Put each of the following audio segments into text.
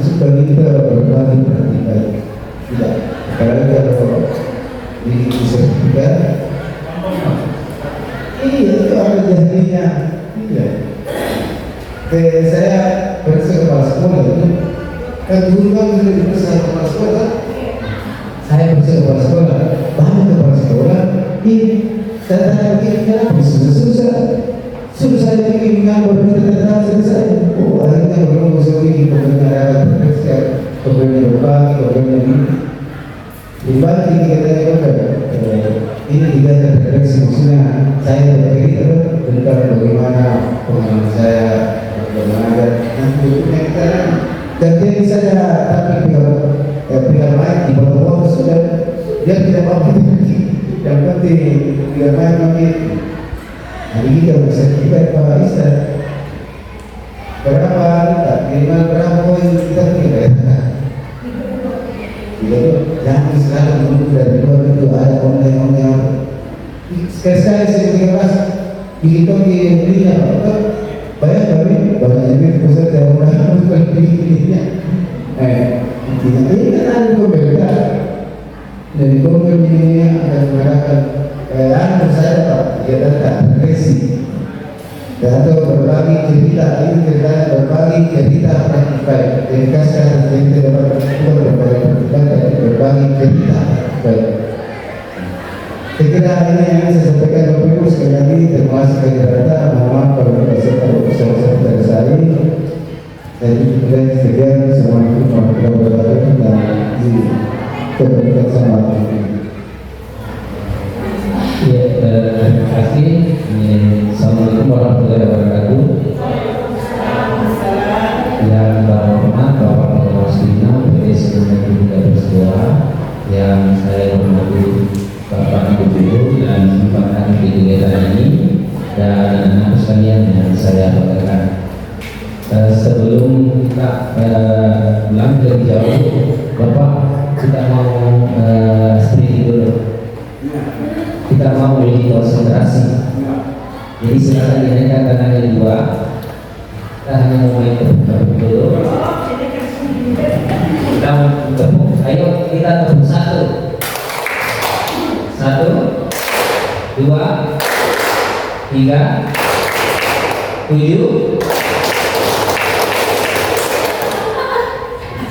supaya kita berbagi perhatian. Tidak, kalau di sertifikat, iya itu ada jadinya. Iya. Saya bersama kepala sekolah itu, kan dulu kan saya kepala sekolah, saya bersama kepala sekolah, banyak kepala sekolah, ini saya tanya begini, susah bikin ngambur kita selesai. Oh, akhirnya belum bisa bikin pembenaran berbagi, dibagi kita ini tidak terdeteksi maksudnya saya bercerita tentang bagaimana pengalaman saya bagaimana nanti kita jadi saja tapi pihak lain di bawah waktu sudah dia tidak mau yang penting dia main lagi. Hari ini kalau bisa kita Pak Ustaz berapa minimal berapa poin kita punya jadi jangan selalu menunggu dari luar itu ada online sekali-sekali saya dihitung di dirinya banyak duit pusat yang orang untuk dirinya ini kan ada berbeda dari komen ini akan mengatakan kayak saya Pak dia datang resi dan berbagi cerita ini cerita berbagi cerita praktik dedikasi dan dapat berbagi cerita baik. Saya kira ini yang saya sampaikan Bapak Ibu sekali lagi terima kasih kepada mohon maaf kalau tidak selesai dari saya juga sekian Assalamualaikum warahmatullahi wabarakatuh dan diberikan sama ya, terima kasih. Assalamualaikum warahmatullahi wabarakatuh. Yang terhormat Bapak Kepala Bina PT Sekolah Bunda Persatuan, yang saya hormati Bapak Ibu Guru dan kesempatan di kegiatan ini dan anak sekalian yang saya banggakan. Sebelum kita ulang lebih jauh, Bapak kita mau sedikit dulu. Kita mau lebih konsentrasi. Jadi silakan dinaikkan tangannya dua. Kita hanya mau main tepuk dulu. Kita tepuk. Ayo kita tepuk satu. 1, 2, 3, 7,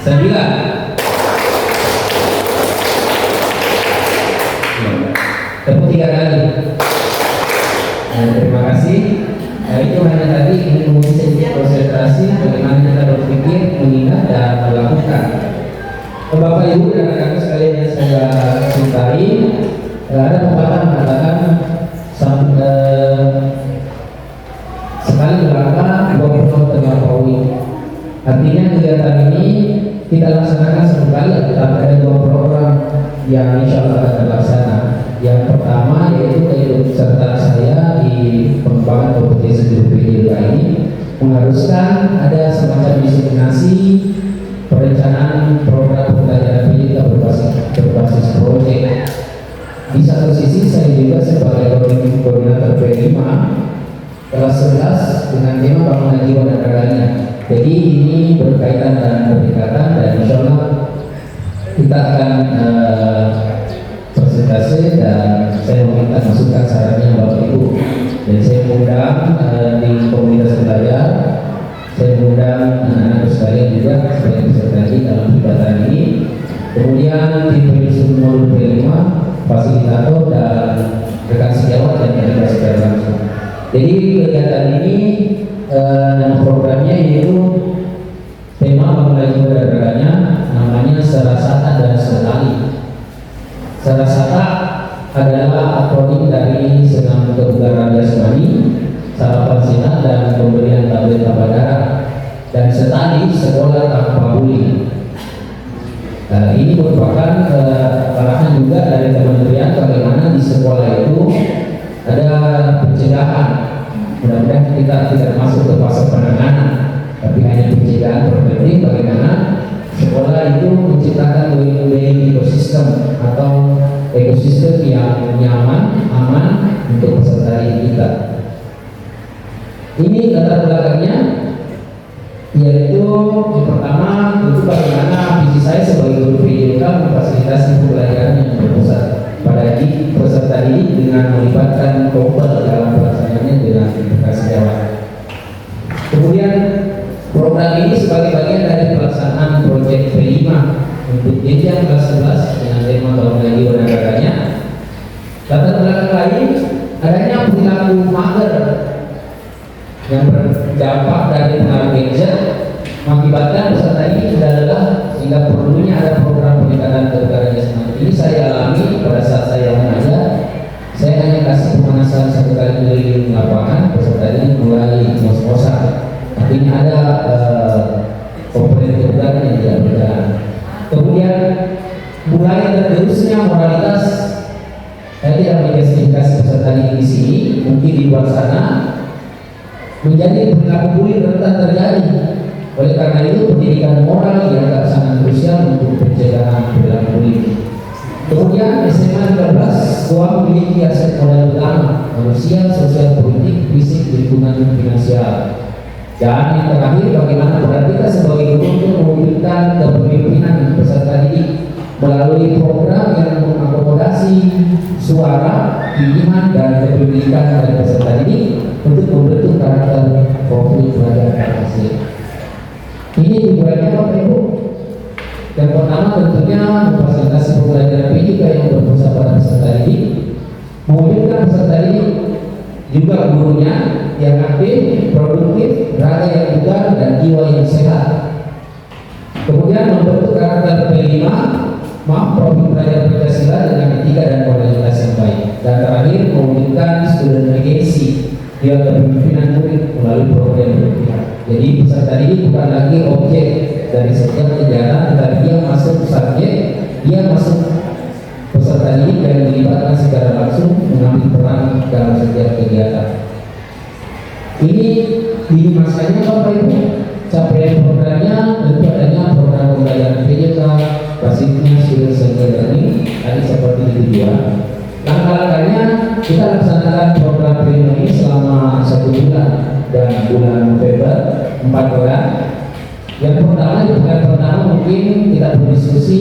9. Tepuk 3 kali. Terima kasih. Itu hanya tadi ingin menguji konsentrasi bagaimana kita berpikir, mengingat dan melakukan. Bapak Ibu dan anak-anak sekalian yang saya cintai, ada pepatah mengatakan sekali berlangkah dua pohon terlampaui. Artinya kegiatan ini kita laksanakan sekali, tetapi ada dua program yang insya Allah akan terlaksana. Yang pertama yaitu keikutsertaan saya di pengembangan kompetisi guru PJK ini mengharuskan ada semacam diseminasi perencanaan program pembelajaran PJK berbasis proyek. Di satu sisi saya juga sebagai koordinator P5 kelas 11 dengan tema bangunan jiwa dan raganya. Jadi ini berkaitan dan berdekatan dan insya Allah kita akan presentasi dan saya meminta masukan sarannya Bapak Ibu. Dan saya mengundang di komunitas belajar, saya mengundang anak-anak sekalian juga sebagai peserta dalam kegiatan ini. Kemudian tim penyusun modul P5, fasilitator dan rekan sejawat yang terlibat secara langsung. Jadi kegiatan ini nama programnya yaitu tema bangunan jiwa dan raganya, namanya Serasata dan Sekali. Serasata adalah akronim dari senam kebugaran jasmani, sarapan sinar dan pemberian tablet tambah darah, dan Setali sekolah tanpa bullying. Ini merupakan arahan juga dari kementerian bagaimana di sekolah itu ada pencegahan. Mudah-mudahan kita tidak masuk ke fase penanganan, tapi hanya pencegahan preventif bagaimana sekolah itu menciptakan bullying ekosistem atau ekosistem yang nyaman, aman untuk peserta kita. Ini latar belakangnya, yaitu yang pertama itu bagaimana visi saya sebagai guru PJK memfasilitasi pembelajaran yang berpusat pada peserta didik dengan melibatkan komputer dalam pelaksanaannya dengan integrasi Jawa. Kemudian program ini sebagai bagian dari pelaksanaan proyek P5 untuk jenjang kelas 11 dengan tema tahun lagi bernegaranya. Latar belakang lain adanya perilaku mager yang berdampak dari pengaruh gadget mengakibatkan peserta ini sudah lelah sehingga perlunya ada program peningkatan kebugaran jasmani. Ini saya alami pada saat saya mengajar. Saya hanya kasih pemanasan satu kali keliling lapangan, peserta ini mulai ngos-ngosan. Artinya ada komponen kebugaran yang tidak berjalan. Kemudian mulai tergerusnya moralitas. Saya tidak menjustifikasi peserta di sini, mungkin di luar sana menjadi perilaku bullying rentan terjadi. Oleh karena itu pendidikan moral dianggap sangat krusial untuk pencegahan perilaku bullying. Kemudian SMA 13 Goa memiliki aset modal utama manusia, sosial, politik, fisik, lingkungan, finansial. Dan yang terakhir, bagaimana peran kita sebagai guru untuk mewujudkan kepemimpinan peserta didik melalui program yang mengakomodasi suara, pilihan, dan kependidikan dari peserta didik untuk membentuk karakter profil pelajar berhasil. Ini tujuannya Bapak Ibu. Yang pertama tentunya memfasilitasi pembelajaran PJK yang berpusat pada peserta didik, mewujudkan peserta didik juga gurunya yang aktif, produktif, raga yang bugar, dan jiwa yang sehat. Kemudian membentuk karakter P5, profil pelajar Pancasila dengan etika dan moralitas yang baik. Dan terakhir mewujudkan student legacy yang kepemimpinan murid melalui program berpihak. Jadi peserta didik bukan lagi objek dari setiap kegiatan, tetapi dia masuk subjek, dia masuk peserta didik yang dilibatkan secara langsung mengambil peran dalam setiap kegiatan. Ini dimasanya Bapak Ibu. Capaian programnya tentu adanya program pembelajaran PJK, basicnya student centered learning, tadi seperti itu juga. Langkah-langkahnya kita laksanakan program ini selama 1 bulan dan bulan November 4 bulan. Yang pertama di bulan pertama mungkin kita berdiskusi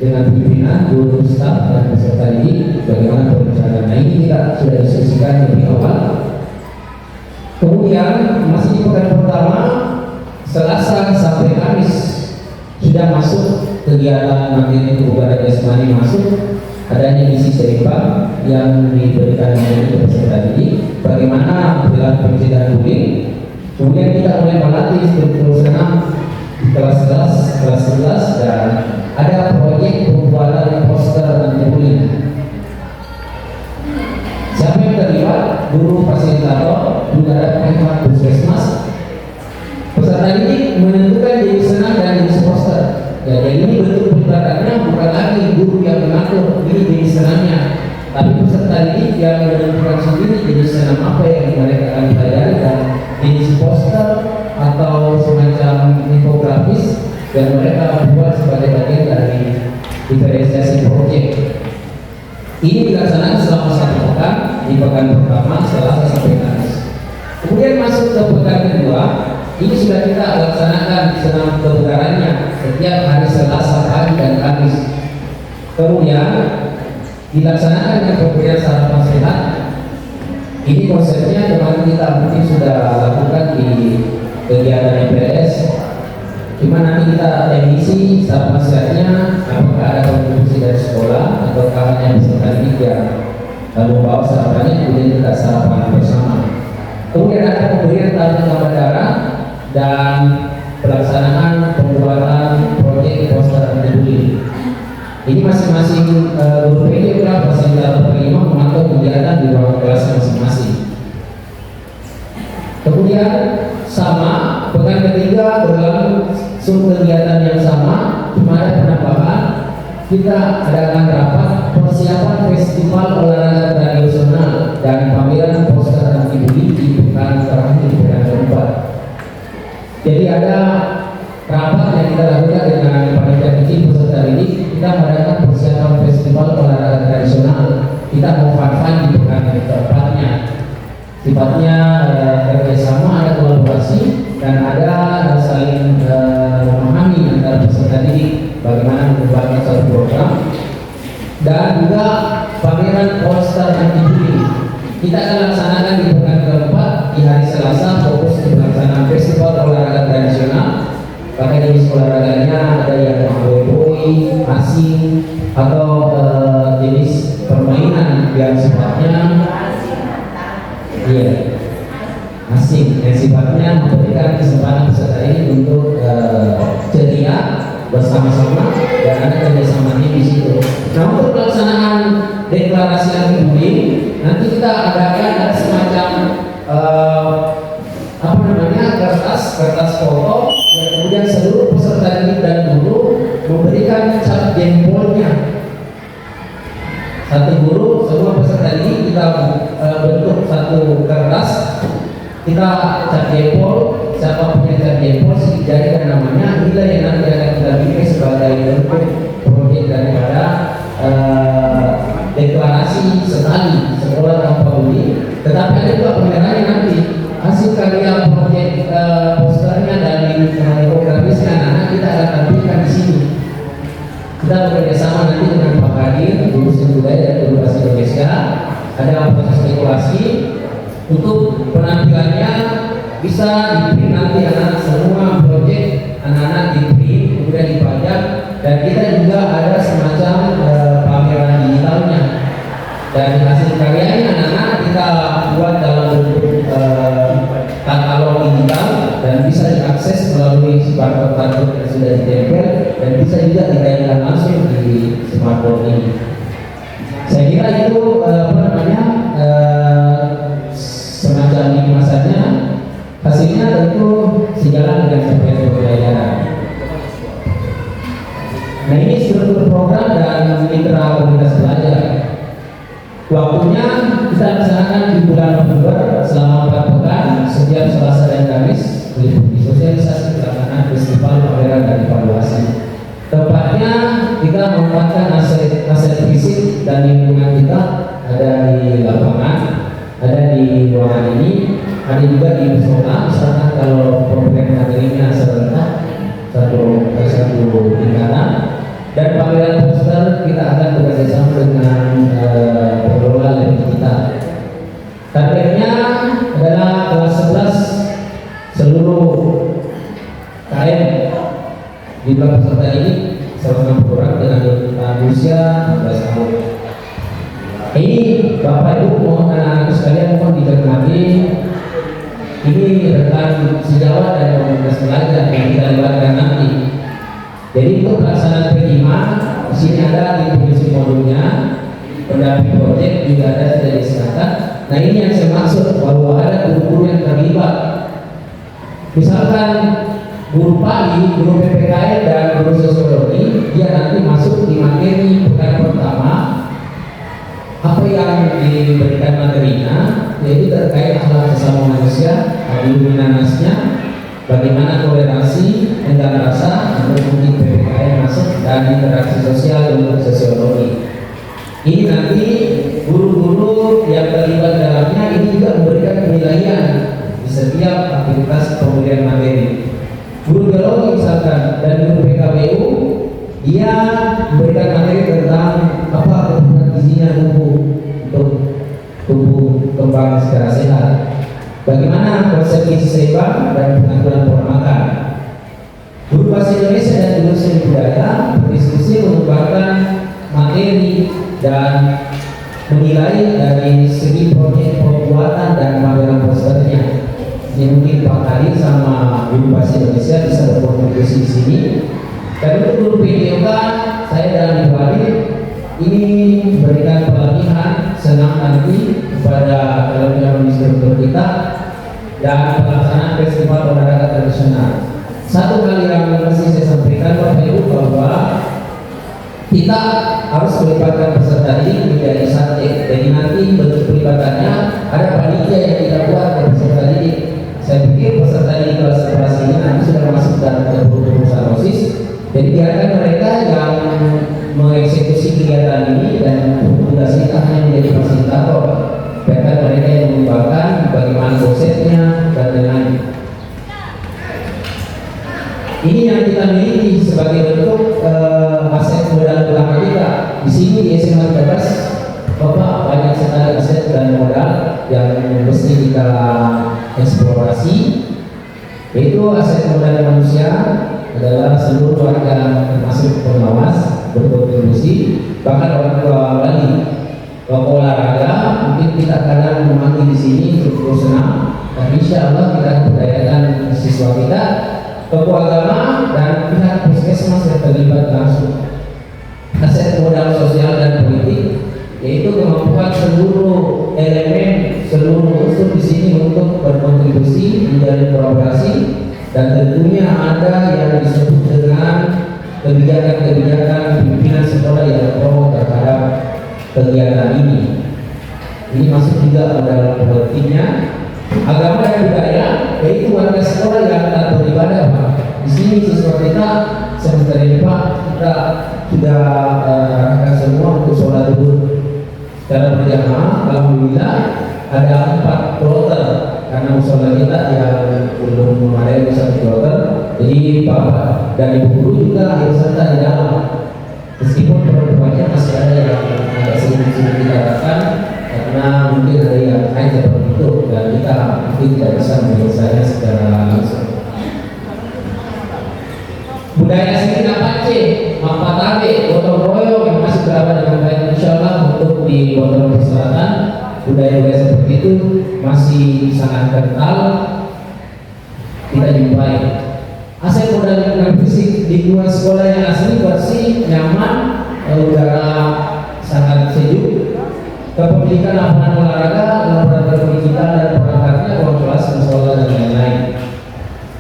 dengan pimpinan, guru, staf, dan peserta didik bagaimana perencanaan. Nah, ini kita sudah diskusikan lebih awal. Kemudian masih di pekan pertama Selasa sampai Kamis sudah masuk kegiatan materi kebugaran jasmani masuk. Adanya isi seimbang yang diberikan oleh peserta didik, bagaimana perilaku pencegahan bullying. Kemudian kita mulai melatih struktur senam di kelas 11 dan ada proyek pembuatan poster anti bullying. Siapa yang terlibat? Guru, fasilitator, juga ada pihak puskesmas. Peserta didik menentukan jenis senam dan jenis poster. Ya, jadi ini bentuk pelibatannya bukan lagi guru yang mengatur ini jenis senamnya, tapi peserta didik yang menentukan sendiri jenis senam apa yang mereka akan pelajari dan jenis poster atau semacam infografis yang mereka buat sebagai bagian dari diferensiasi proyek. Ini dilaksanakan selama 1 pekan di pekan pertama Selasa sampai Kamis. Kemudian masuk ke pekan kedua. Ini sudah kita laksanakan senam kebugarannya setiap hari Selasa pagi dan Kamis. Kemudian dilaksanakan dengan pemberian sarapan sehat. Ini konsepnya kemarin kita mungkin sudah lakukan di kegiatan MPS. Cuma nanti kita revisi sarapan sehatnya, apakah ada kontribusi dari sekolah ataukah hanya peserta didik yang membawa sarapannya kemudian kita sarapan bersama. Kemudian ada pemberian tanda gambar darah dan pelaksanaan pembuatan proyek poster anti bullying. Ini masing-masing guru PJK fasilitator P5 memantau kegiatan di ruang kelas masing-masing. Kemudian sama pekan ketiga berlangsung kegiatan yang sama, cuma ada penambahan. Kita adakan rapat persiapan festival olahraga tradisional dan pameran poster anti bullying di pekan terakhir di pekan keempat. Jadi ada rapat yang kita lakukan dengan panitia kecil peserta didik. Kita mengadakan persiapan festival olahraga tradisional. Kita mau fun-fun di pekan keempatnya. Sifatnya kerjasama, ada kolaborasi dan ada saling memahami antara pameran poster anti-bullying. Kita akan laksanakan di pekan keempat di hari Selasa, fokus di pelaksanaan festival olahraga tradisional. Pakai jenis olahraganya ada yang boy, asing, atau jenis permainan yang sifatnya asing, yang sifatnya memberikan kesempatan peserta ini untuk ceria bersama-sama dan ada kerjasama di situ. Nah, untuk pelaksanaan deklarasi anti-bullying nanti kita ada semacam kertas foto yang kemudian seluruh peserta didik dan guru memberikan cap jempolnya. Satu guru, semua peserta didik kita bentuk satu kertas, kita cap jempol, siapa punya cap jempol sidik jari dan namanya, inilah yang nanti akan kita bikin sebagai bentuk proyek daripada deklarasi sekali sekolah tanpa bullying. Tetapi ada juga penilaiannya nanti hasil karya proyek posternya dan infografisnya anak kita akan tampilkan di sini. Kita bekerjasama nanti dengan Pak Kadir, Guru Seni Budaya dan Guru Bahasa Indonesia. Ada proses dekorasi untuk penampilannya bisa di-print nanti anak semua proyek anak-anak di-print kemudian dipajang, dan kita juga ada semacam pameran digitalnya. Dan hasil karyanya anak-anak kita buat dalam bentuk katalog digital dan bisa diakses melalui barcode yang sudah ditempel dan bisa juga ditayangkan langsung di smartphone ini. Saya kira itu semacam kemasannya, hasilnya tentu sejalan dengan capaian pembelajaran. Nah, ini struktur program dan mitra komunitas belajar. Waktunya kita laksanakan di bulan November selama 4 pekan setiap Selasa dan Kamis, meliputi sosialisasi pelaksanaan festival pameran dan evaluasi. Tempatnya kita memanfaatkan aset fisik dan lingkungan kita, ada di lapangan, ada di ruangan ini, ada juga di musola. Misalkan kalau program materinya serentak satu tingkatan. Dan pameran poster kita akan bekerjasama dengan pengelola lebih kita. Targetnya adalah kelas 11 seluruh KM jumlah peserta ini 160 orang dengan usia 16 tahun. Ini Bapak Ibu mohon anak-anak sekalian mohon dicermati. Ini rekan sejawat dan komunitas belajar yang kita libatkan nanti. Jadi untuk pelaksanaan P5 di sini ada definisi modulnya, pendamping proyek juga ada sudah disediakan. Nah, ini yang saya maksud bahwa ada guru-guru yang terlibat. Misalkan guru PAI, guru PPKN dan guru sosiologi, dia nanti masuk di materi pekan pertama. Apa yang diberikan materinya, yaitu terkait akhlak sesama manusia, iluminanasnya, bagaimana toleransi, tentang rasa, mungkin PPKN masuk, dan interaksi sosial untuk sosiologi. Ini nanti guru-guru yang terlibat dalamnya ini juga memberikan penilaian di setiap aktivitas pemberian materi. Guru biologi misalkan dan guru PKBU, dia memberikan materi tentang apa kebutuhan gizinya untuk tumbuh kembang secara sehat. Bagaimana konsep gizi seimbang dan pengaturan pola makan. Guru Bahasa Indonesia dan Guru Seni Budaya berdiskusi mengembangkan materi dan menilai dari segi proyek pembuatan dan pameran posternya. Ini mungkin Pak Kadir sama Guru Bahasa Indonesia bisa berkontribusi di sini. Dan untuk guru PDOK, saya dan Ibu Adit ini memberikan pelatihan senam nanti kepada calon-calon instruktur kita dan pelaksanaan festival olahraga tradisional. Satu hal yang mesti saya sampaikan Bapak Ibu bahwa kita harus melibatkan peserta didik menjadi subjek. Jadi nanti bentuk pelibatannya ada panitia yang kita buat dari peserta didik. Saya pikir peserta didik kelas ini nanti sudah masuk dalam kepengurusan OSIS. Jadi biarkan mereka yang mengeksekusi kegiatan ini dan tugas kita hanya menjadi fasilitator. Biarkan mereka yang mengembangkan bagaimana konsepnya dan lain-lain. Ini yang kita miliki sebagai bentuk aset modal belakang kita. Di sini di SMA modal yang mesti kita eksplorasi, yaitu aset modal manusia adalah seluruh warga termasuk pengawas berkontribusi, bahkan orang tua Bali. Kalau olahraga mungkin kita kadang memanggil di sini untuk senam, dan insya Allah kita berdayakan siswa kita, tokoh agama dan pihak puskesmas yang terlibat langsung. Aset modal sosial dan politik yaitu kemampuan seluruh elemen, seluruh unsur di sini untuk berkontribusi menjalin kolaborasi, dan tentunya ada yang disebut dengan kebijakan-kebijakan pimpinan sekolah yang pro terhadap kegiatan ini. Ini masuk juga dalam politiknya. Agama dan budaya yaitu warga sekolah yang tak beribadah, Pak. Di sini siswa kita semester ini, Pak, kita sudah arahkan semua untuk sholat zuhur secara berjamaah. Alhamdulillah ada 4 kloter karena musola kita yang belum memadai satu kloter. Jadi Bapak dan Ibu guru juga harus serta di dalam. Meskipun perempuannya masih ada yang agak sedikit kita harapkan karena mungkin ada yang lain seperti itu, dan kita mungkin tidak bisa menyelesaikannya secara langsung. Budaya sini Apache, Mapatabe, gotong royong yang masih berada dengan baik, insya Allah untuk di Botol Selatan budaya-budaya seperti itu masih sangat kental kita jumpai. Aset modal lingkungan fisik di lingkungan sekolah yang asli bersih, nyaman, udara sangat sejuk, kepemilikan lapangan olahraga, laboratorium digital dan perangkatnya, ruang kelas, musola dan lain-lain.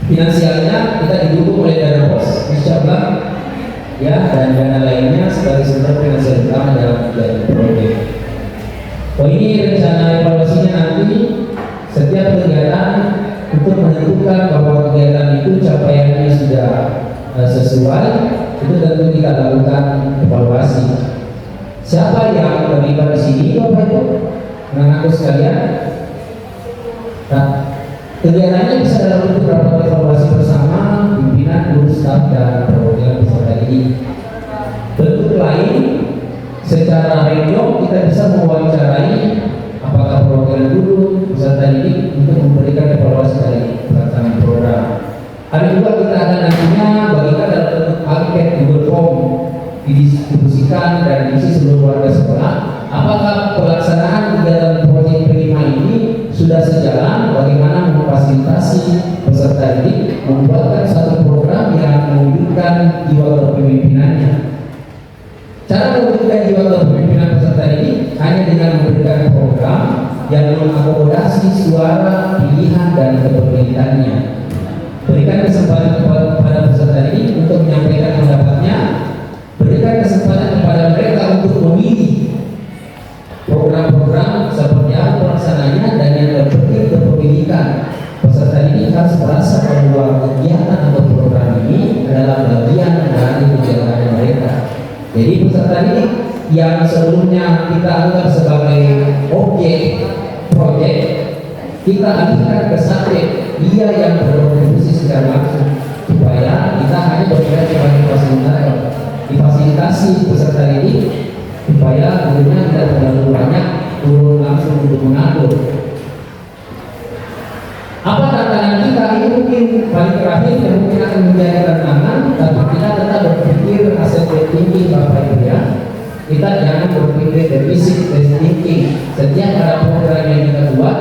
Finansialnya kita didukung oleh dana pos, insya Allah, ya, dan dana lainnya sebagai sumber finansial utama dalam proyek. Oh, ini rencana evaluasinya nanti setiap kegiatan untuk menentukan bahwa kegiatan itu capaiannya sudah sesuai, itu tentu kita lakukan evaluasi. Siapa yang terlibat di sini, Bapak Ibu, anak-anakku sekalian? Nah, kegiatannya bisa dalam bentuk rapat evaluasi bersama pimpinan, guru, staf, dan perwakilan peserta ini. Bentuk lain, secara radio kita bisa mewawancarai apakah perwakilan guru, peserta didik untuk memberikan evaluasi dari pelaksanaan program. Ada juga kita akan nantinya bagikan dalam bentuk angket Google Form, didistribusikan dan diisi seluruh warga sekolah. Apakah pelaksanaan kegiatan proyek prima ini sudah sejalan? Bagaimana memfasilitasi peserta didik membuatkan satu program yang mewujudkan jiwa kepemimpinannya? Cara mewujudkan jiwa kepemimpinan peserta didik hanya dengan memberikan program yang mengakomodasi suara, pilihan, dan kepemilikannya. Berikan kesempatan kepada peserta didik untuk menyampaikan pendapatnya. Berikan kesempatan kepada mereka untuk memilih program-program seperti apa pelaksanaannya, dan yang terpenting kepemilikan. Peserta ini harus merasa bahwa kegiatan atau program ini adalah bagian dari kegiatan mereka. Jadi peserta ini yang sebelumnya kita anggap sebagai objek proyek, kita alihkan ke subjek, dia yang berkontribusi secara langsung, supaya kita hanya bergerak sebagai fasilitator, difasilitasi peserta didik supaya gurunya tidak terlalu banyak turun langsung untuk mengatur. Apa tantangan kita ini mungkin paling terakhir yang mungkin akan menjadi tantangan, tapi kita tetap berpikir aset thinking, Bapak Ibu ya. Kita jangan berpikir defisit thinking. Setiap ada program yang kita buat,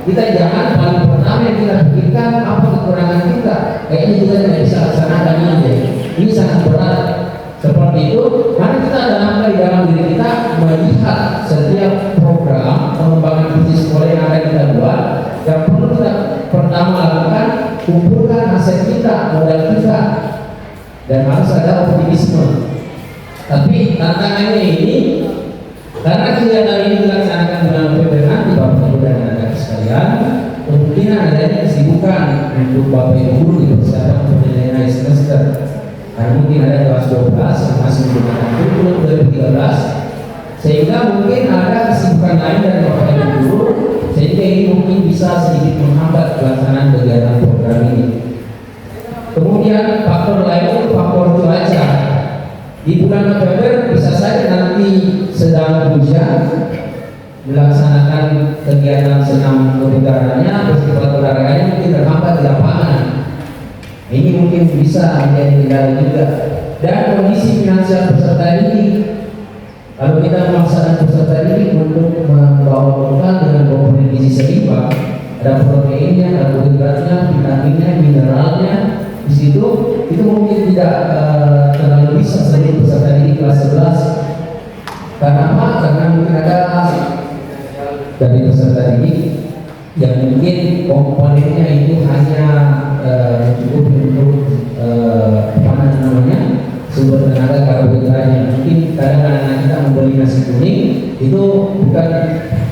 kita jangan paling pertama yang kita pikirkan apa kekurangan kita. Kayaknya kita tidak bisa laksanakan ini. Ini sangat berat. Seperti itu, mari kita di dalam diri kita melihat setiap program pengembangan visi sekolah yang akan kita buat. Yang perlu kita pertama lakukan, kumpulkan aset kita, modal kita, dan harus ada optimisme. Tapi tantangannya ini, karena kegiatan ini dilaksanakan bulan November nanti, Bapak Ibu dan anak-anak sekalian, kemungkinan adanya kesibukan untuk Bapak Ibu di persiapan penilaian akhir semester. Karena mungkin ada kelas 12 yang masih menggunakan kurikulum 2013, sehingga mungkin ada kesibukan lain dari Bapak Ibu guru, sehingga ini mungkin bisa sedikit menghambat pelaksanaan kegiatan program ini. Kemudian faktor lain itu faktor cuaca. Di bulan November bisa saja nanti sedang hujan melaksanakan kegiatan senam udaranya, festival olahraganya mungkin terhambat di lapangan. Ini mungkin bisa menjadi kendala juga. Dan kondisi finansial peserta didik, kalau kita melaksanakan peserta didik untuk membawa bekal dengan komponen gizi seimbang, ada proteinnya, karbohidratnya, vitaminnya, mineralnya, di situ itu mungkin tidak terlalu bisa seluruh peserta didik kelas 11. Karena apa? Karena mungkin ada dari peserta didik yang mungkin komponennya itu hanya cukup untuk apa namanya, sumber tenaga karbohidratnya. Mungkin kadang-kadang kita membeli nasi kuning itu bukan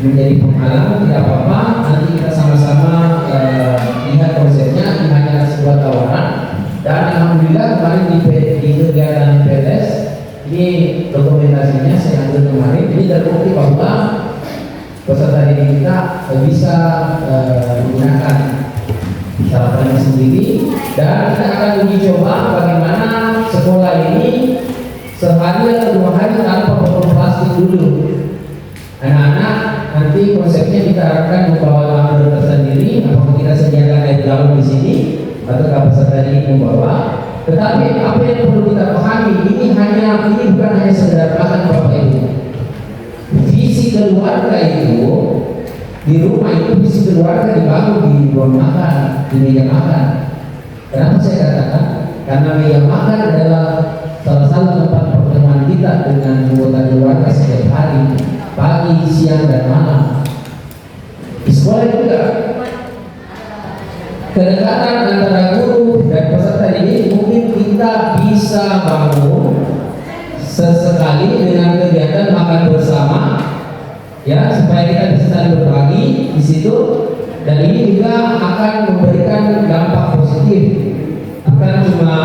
menjadi penghalang, tidak apa-apa. Nanti kita sama-sama lihat konsepnya, ini hanya sebuah tawaran. Dan alhamdulillah kemarin di kegiatan PLS ini dokumentasinya saya ambil kemarin, ini terbukti bahwa peserta didik kita bisa menggunakan sarapannya sendiri, dan kita akan uji coba bagaimana sekolah ini sehari atau 2 hari tanpa botol plastik dulu. Anak-anak nanti konsepnya kita akan membawa tumbler tersendiri, apakah kita sediakan air galon di sini atau peserta didik membawa. Tetapi apa yang perlu kita pahami, ini bukan hanya sekedar makan Bapak Ibu. Visi keluarga itu di rumah itu, visi keluarga dibangun di ruang makan, di meja makan. Kenapa saya katakan? Karena meja makan adalah salah satu tempat pertemuan kita dengan anggota keluarga setiap hari, pagi, siang, dan malam. Di sekolah juga kedekatan antara guru dan peserta didik mungkin kita bisa bangun sesekali dengan kegiatan makan bersama, ya, supaya kita bisa saling berbagi di situ. Dan ini juga akan memberikan dampak positif, bukan cuma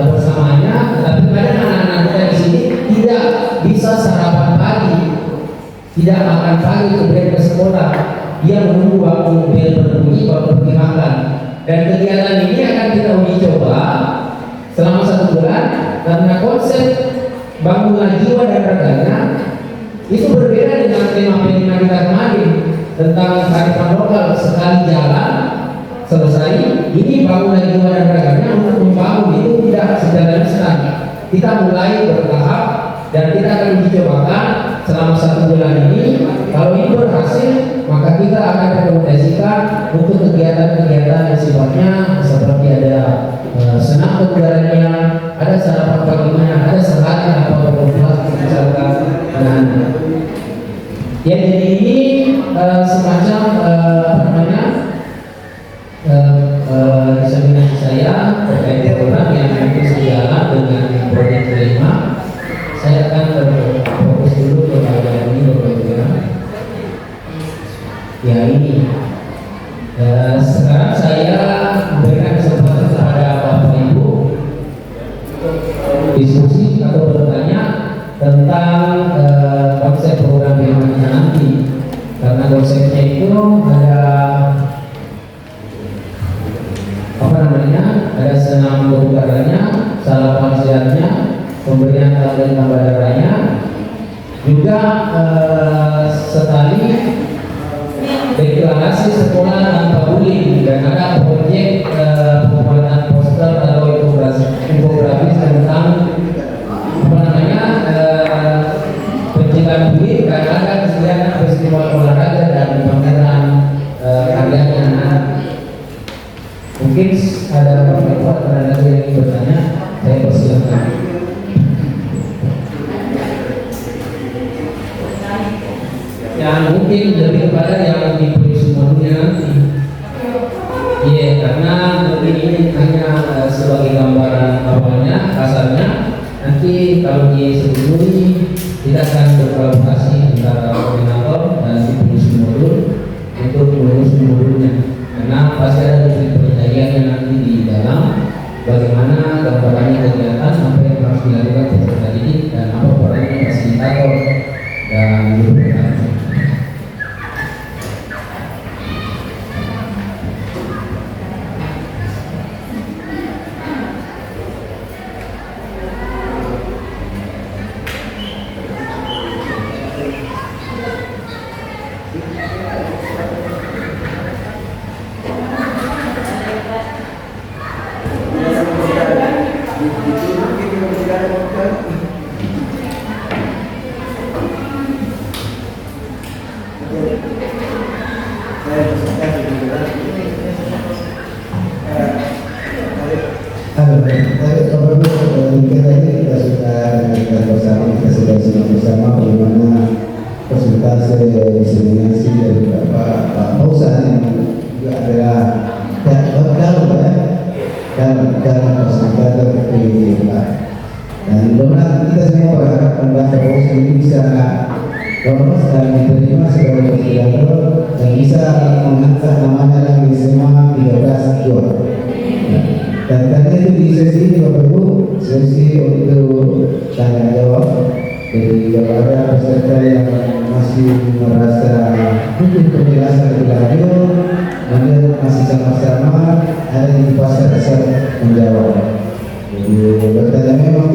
kebersamaannya, tetapi kadang anak-anak kita di sini tidak bisa sarapan pagi, tidak makan pagi kemudian ke sekolah. Dia menunggu waktu bel berbunyi baru pergi makan. Dan kegiatan ini akan kita uji coba selama 1 bulan, karena konsep bangunlah jiwa dan raganya itu berbeda dengan tema kita kemarin tentang kearifan lokal. Sekali jalan selesai, ini bangunlah jiwa dan raganya untuk membangun itu tidak sejalan instan. Kita mulai bertahap dan kita akan uji cobakan selama 1 bulan ini. Kalau ini berhasil, maka kita akan rekomendasikan untuk kegiatan-kegiatan yang sifatnya seperti ada senam kebugarannya, ada sarapan paginya, ada sehari apa berkelas misalkan. Dan ya, jadi ini semacam apa namanya, diseminasi saya terkait program yang nanti sejalan dengan proyek kelima. Saya akan fokus dulu ke bagian ini, ya ini. Sekarang saya memberikan kesempatan kepada Bapak Ibu diskusi atau bertanya tentang konsep program yang nanti, karena konsepnya itu ada apa namanya, ada senam kebugarannya, sarapan sehatnya, pemberian tablet tambah darahnya, juga sekali deklarasi sekolah tanpa bullying, dan ada proyek pembuatan poster atau infografis tentang apa namanya, pencegahan bullying, dan ada kesediaan festival olahraga dan pameran karyanya anak. Mungkin ada beberapa yang ingin bertanya, saya persilakan. Yang mungkin lebih kepada yang di semuanya nanti. Iya, karena mungkin ini hanya sebagai gambaran awalnya, kasarnya. Nanti kalau disetujui, kita akan berkolaborasi antara koordinator dan si modul untuk mengurus modulnya. Karena pasti ada perjanjian yang nanti di dalam bagaimana gambarannya kegiatan, apa yang harus dilakukan peserta didik, dan apa perannya fasilitator dan guru. saya peserta juga. Halo, tadi kita sudah bersama, kita sudah simak bersama bagaimana presentasi diseminasi dari Pak Fauzan yang juga adalah dalam presentator PDIP. Dan mudah-mudahan kita semua berharap Pak Fauzan ini bisa lolos dan diterima sebagai presentator dan bisa mengangkat namanya lagi semua 13 juara. Dan tadi itu di sesi ini Bapak Ibu, sesi untuk tanya jawab. Jadi kalau ada peserta yang masih merasa butuh penjelasan lebih lanjut, kemudian masih sama-sama ada di pasar siap menjawab. Jadi bertanya memang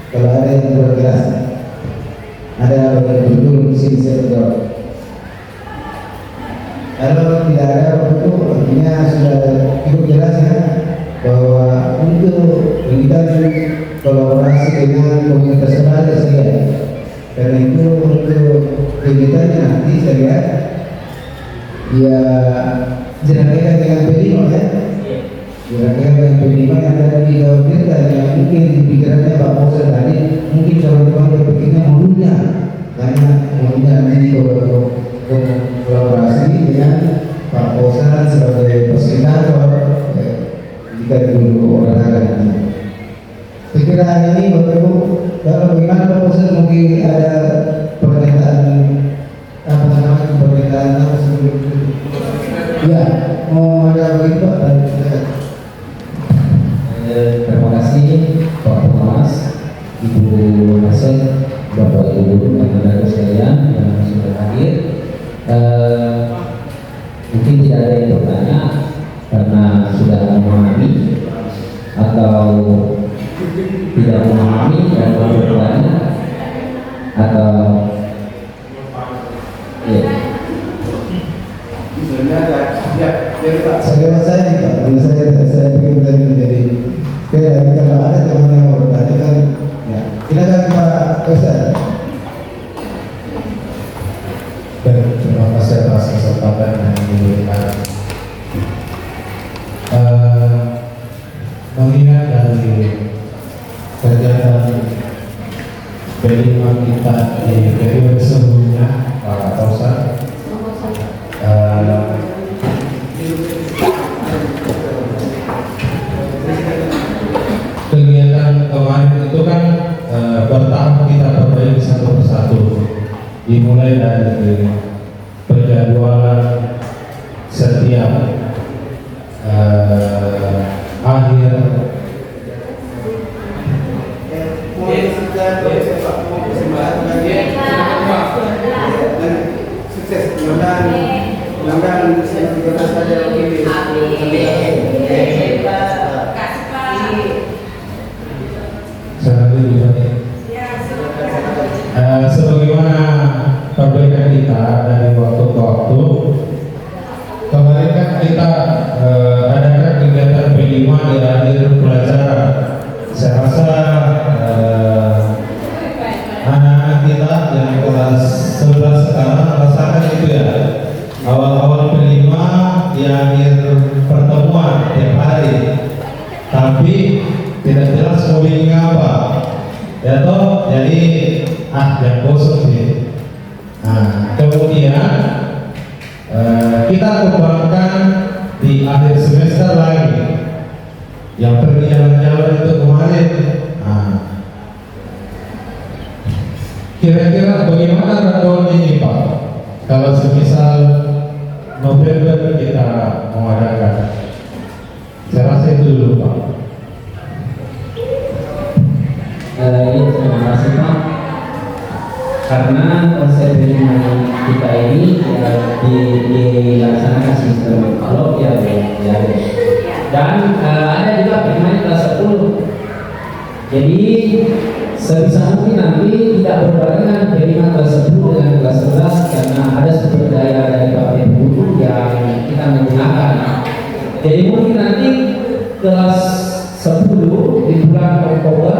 kalau ada yang kurang jelas, ada yang betul sini saya jawab. Kalau tidak ada itu artinya sudah cukup jelas ya bahwa untuk kita kolaborasi dengan komunitas remaja saya. Karena itu untuk kegiatannya nanti saya ya dirangkaikan dengan P5 ya. Dirangkaikan dengan P5 yang tadi dikhawatirkan yang mungkin di pikirannya Pak Fauzan tadi mungkin teman-teman berpikirnya modulnya karena modulnya nanti kolaborasi dengan Pak Fauzan sebagai fasilitator jika dulu olahraga nanti. Sekiranya ini Bapak Ibu, kalau bagaimana Pak Fauzan mungkin ada pernyataan sebelum ya mau ada begitu Pak? Terima kasih Pak Thomas, Ibu Nasir, Bapak Ibu Guru dan saudara sekalian yang sudah hadir. Mungkin tidak ada yang bertanya karena sudah memahami atau tidak memahami dan bertanya atau ya. Saya rasa ini Pak, kalau saya pikir tadi menjadi kalau ada teman yang mau bertanya kan, ya silakan Pak Fauzan. Terima kasih atas kesempatan yang diberikan. Mengingat dari kegiatan P5 kita di periode sebelumnya, Pak Fauzan, kegiatan kemarin itu kan bertahap kita perbaiki satu persatu, dimulai dari penjadwalan setiap akhir sukses, mudah-mudahan saya juga saja lagi sebagaimana perbaikan kita dari waktu ke waktu. Kemarin kan kita adakan kegiatan P5 di akhir pelajaran. Saya rasa anak-anak kita yang kelas 11 sekarang merasakan itu ya, awal-awal P5 di akhir pertemuan tiap hari, tapi tidak jelas mau bikin apa ya toh, jadi yang kosong sih. Nah, kemudian kita kembangkan di akhir semester lagi yang pergi jalan-jalan itu kemarin. Nah, kira-kira bagaimana rangkauan ini Pak kalau semisal November kita mengadakan? Saya rasa itu dulu Pak. Terima kasih Pak. Karena konsep kita ini dilaksanakan sistem analog ya. Dan ada juga permainan kelas 10. Jadi sebisa mungkin nanti tidak berbarengan P5 kelas 10 dengan kelas 11 karena ada sumber daya dari Pak Guru yang kita menggunakan. Jadi mungkin nanti kelas 10 di bulan Oktober,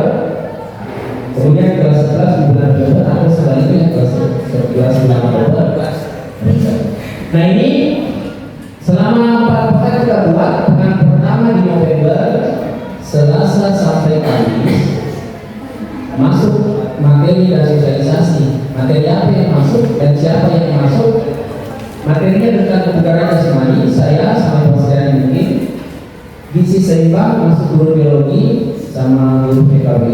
kemudian kelas 11 di bulan Oktober atau sebaliknya kelas 11 bulan Oktober. Nah ini selama 4 pekan kita buat. Pekan pertama di November, Selasa sampai Kamis, masuk materi dan sosialisasi. Materi apa yang masuk dan siapa yang masuk? Materinya tentang kebugaran jasmani. Saya sama Mas ini. Gizi seimbang masuk guru biologi sama guru PKB.